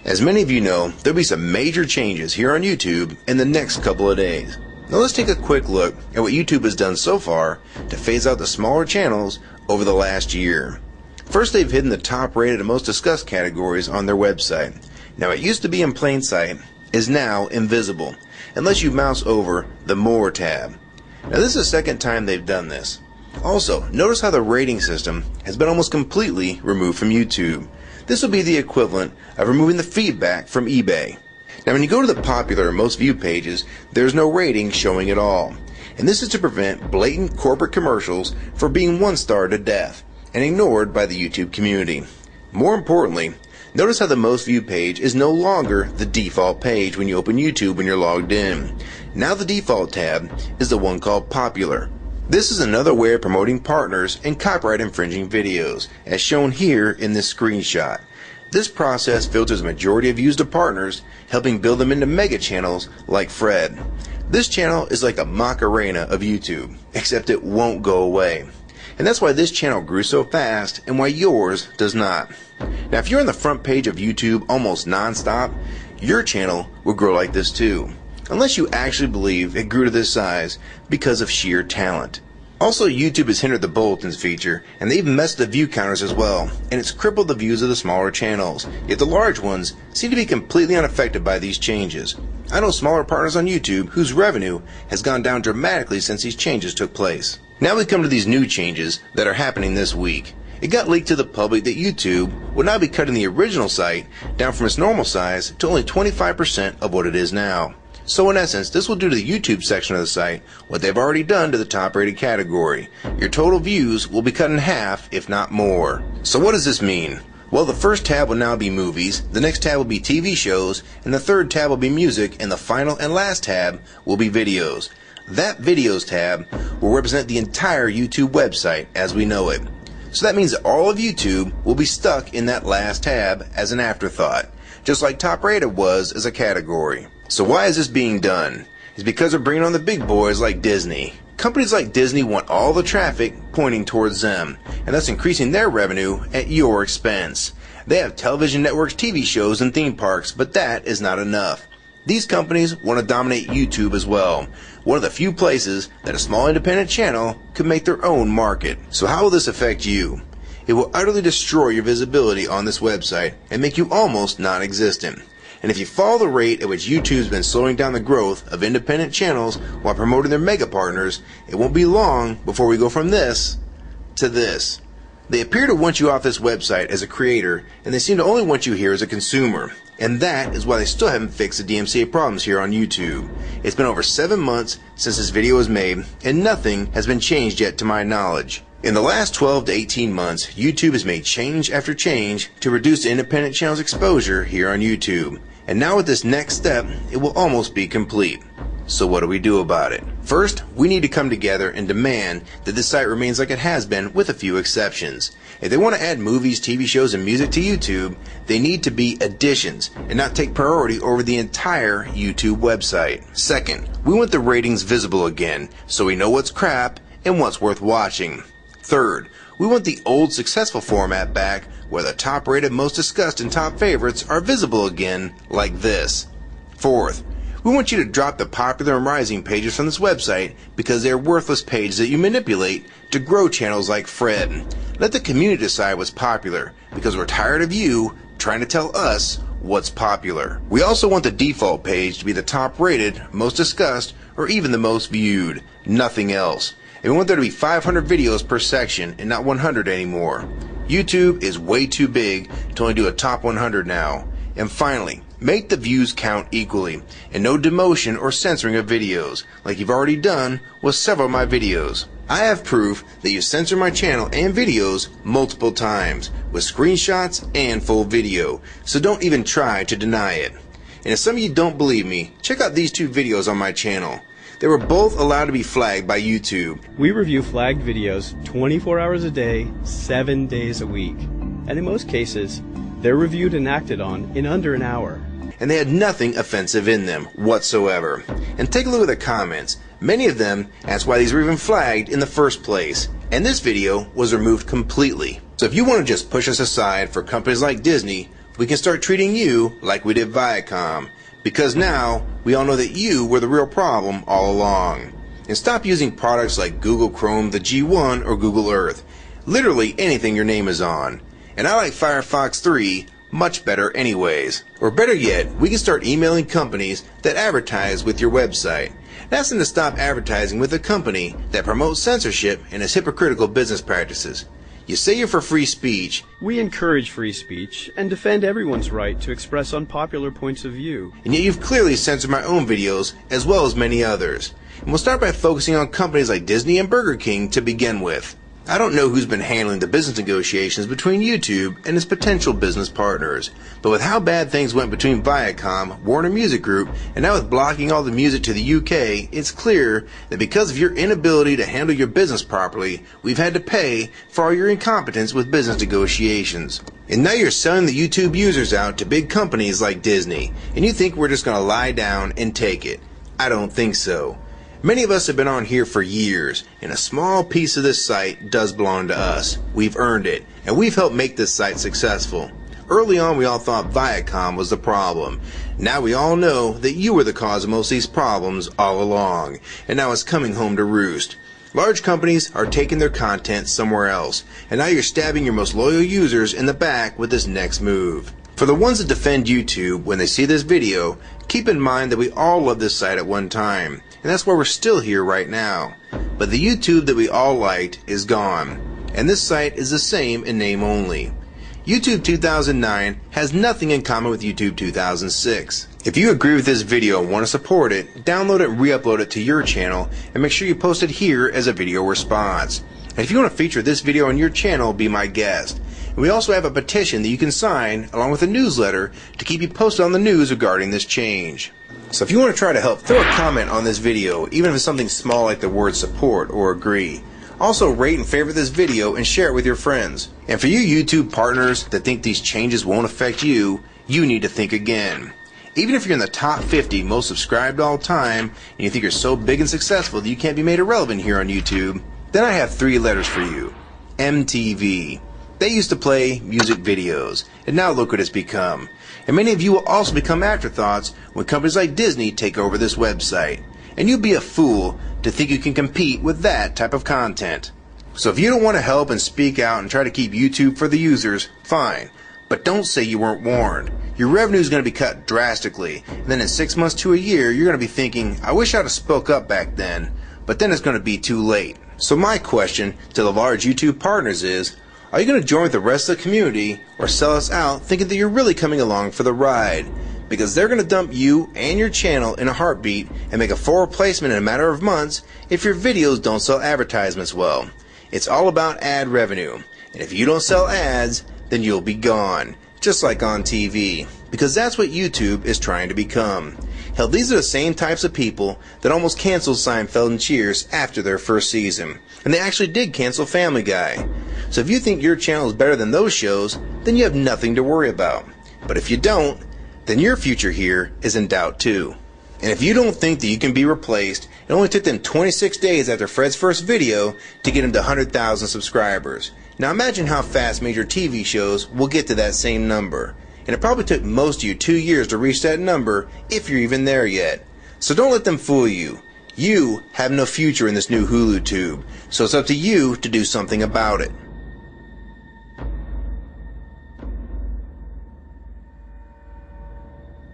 As many of you know, there'll be some major changes here on YouTube in the next couple of days. Now let's take a quick look at what YouTube has done so far to phase out the smaller channels over the last year. First, they've hidden the top rated and most discussed categories on their website. Now, it used to be in plain sight, is now invisible, unless you mouse over the More tab. Now this is the second time they've done this. Also, notice how the rating system has been almost completely removed from YouTube. This will be the equivalent of removing the feedback from eBay. Now when you go to the popular or most viewed pages, there's no rating showing at all. And this is to prevent blatant corporate commercials for being one-star to death and ignored by the YouTube community. More importantly, notice how the most viewed page is no longer the default page when you open YouTube when you're logged in. Now the default tab is the one called Popular. This is another way of promoting partners and copyright infringing videos, as shown here in this screenshot. This process filters a majority of views to partners, helping build them into mega channels like Fred. This channel is like a Macarena of YouTube, except it won't go away. And that's why this channel grew so fast and why yours does not. Now if you're on the front page of YouTube almost non-stop, your channel will grow like this too. Unless you actually believe it grew to this size because of sheer talent. Also, YouTube has hindered the bulletins feature, and they've messed the view counters as well, and it's crippled the views of the smaller channels, yet the large ones seem to be completely unaffected by these changes. I know smaller partners on YouTube whose revenue has gone down dramatically since these changes took place. Now we come to these new changes that are happening this week. It got leaked to the public that YouTube will now be cutting the original site down from its normal size to only 25% of what it is now. So in essence, this will do to the YouTube section of the site what they've already done to the top rated category. Your total views will be cut in half, if not more. So what does this mean? Well, the first tab will now be movies, the next tab will be TV shows, and the third tab will be music, and the final and last tab will be videos. That videos tab will represent the entire YouTube website as we know it. So that means that all of YouTube will be stuck in that last tab as an afterthought, just like top rated was as a category. So why is this being done? It's because they're bringing on the big boys like Disney. Companies like Disney want all the traffic pointing towards them, and thus increasing their revenue at your expense. They have television networks, TV shows, and theme parks, but that is not enough. These companies want to dominate YouTube as well, one of the few places that a small independent channel could make their own market. So how will this affect you? It will utterly destroy your visibility on this website and make you almost non-existent. And if you follow the rate at which YouTube's been slowing down the growth of independent channels while promoting their mega partners, it won't be long before we go from this to this. They appear to want you off this website as a creator, and they seem to only want you here as a consumer. And that is why they still haven't fixed the DMCA problems here on YouTube. It's been over 7 months since this video was made, and nothing has been changed yet to my knowledge. In the last 12 to 18 months, YouTube has made change after change to reduce the independent channel's exposure here on YouTube. And now with this next step, it will almost be complete. So what do we do about it? First, we need to come together and demand that this site remains like it has been with a few exceptions. If they want to add movies, TV shows, and music to YouTube, they need to be additions and not take priority over the entire YouTube website. Second, we want the ratings visible again so we know what's crap and what's worth watching. Third, we want the old successful format back where the top rated, most discussed, and top favorites are visible again like this. Fourth, we want you to drop the popular and rising pages from this website because they are worthless pages that you manipulate to grow channels like Fred. Let the community decide what's popular because we're tired of you trying to tell us what's popular. We also want the default page to be the top rated, most discussed, or even the most viewed. Nothing else. And we want there to be 500 videos per section and not 100 anymore. YouTube is way too big to only do a top 100 now. And finally, make the views count equally, and no demotion or censoring of videos, like you've already done with several of my videos. I have proof that you censor my channel and videos multiple times, with screenshots and full video, so don't even try to deny it. And if some of you don't believe me, check out these two videos on my channel. They were both allowed to be flagged by YouTube. We review flagged videos 24 hours a day, 7 days a week. And in most cases, they're reviewed and acted on in under an hour. And they had nothing offensive in them whatsoever. And take a look at the comments. Many of them asked why these were even flagged in the first place. And this video was removed completely. So if you want to just push us aside for companies like Disney, we can start treating you like we did Viacom. Because now, we all know that you were the real problem all along. And stop using products like Google Chrome, the G1, or Google Earth. Literally anything your name is on. And I like Firefox 3 much better anyways. Or better yet, we can start emailing companies that advertise with your website. And ask them to stop advertising with a company that promotes censorship and has hypocritical business practices. You say you're for free speech. We encourage free speech and defend everyone's right to express unpopular points of view. And yet you've clearly censored my own videos as well as many others. And we'll start by focusing on companies like Disney and Burger King to begin with. I don't know who's been handling the business negotiations between YouTube and its potential business partners, but with how bad things went between Viacom, Warner Music Group, and now with blocking all the music to the UK, it's clear that because of your inability to handle your business properly, we've had to pay for all your incompetence with business negotiations. And now you're selling the YouTube users out to big companies like Disney, and you think we're just going to lie down and take it. I don't think so. Many of us have been on here for years, and a small piece of this site does belong to us. We've earned it, and we've helped make this site successful. Early on, we all thought Viacom was the problem. Now we all know that you were the cause of most of these problems all along, and now it's coming home to roost. Large companies are taking their content somewhere else, and now you're stabbing your most loyal users in the back with this next move. For the ones that defend YouTube when they see this video, keep in mind that we all loved this site at one time, and that's why we're still here right now. But the YouTube that we all liked is gone, and this site is the same in name only. YouTube 2009 has nothing in common with YouTube 2006. If you agree with this video and want to support it, download it and re-upload it to your channel, and make sure you post it here as a video response. And if you want to feature this video on your channel, be my guest. And we also have a petition that you can sign along with a newsletter to keep you posted on the news regarding this change. So if you want to try to help, throw a comment on this video, even if it's something small like the word support or agree. Also rate and favorite this video and share it with your friends. And for you YouTube partners that think these changes won't affect you, you need to think again. Even if you're in the top 50 most subscribed all time, and you think you're so big and successful that you can't be made irrelevant here on YouTube, then I have 3 letters for you. MTV. They used to play music videos, and now look what it's become. And many of you will also become afterthoughts when companies like Disney take over this website. And you'd be a fool to think you can compete with that type of content. So if you don't want to help and speak out and try to keep YouTube for the users, fine. But don't say you weren't warned. Your revenue is going to be cut drastically, and then in 6 months to a year, you're going to be thinking, I wish I'd have spoke up back then. But then it's going to be too late. So my question to the large YouTube partners is, are you going to join with the rest of the community or sell us out thinking that you're really coming along for the ride? Because they're going to dump you and your channel in a heartbeat and make a full replacement in a matter of months if your videos don't sell advertisements well. It's all about ad revenue. And if you don't sell ads, then you'll be gone. Just like on TV. Because that's what YouTube is trying to become. Hell, these are the same types of people that almost canceled Seinfeld and Cheers after their first season. And they actually did cancel Family Guy. So if you think your channel is better than those shows, then you have nothing to worry about. But if you don't, then your future here is in doubt too. And if you don't think that you can be replaced, it only took them 26 days after Fred's first video to get him to 100,000 subscribers. Now imagine how fast major TV shows will get to that same number. And it probably took most of you 2 years to reach that number, if you're even there yet. So don't let them fool you. You have no future in this new Hulu tube, so it's up to you to do something about it.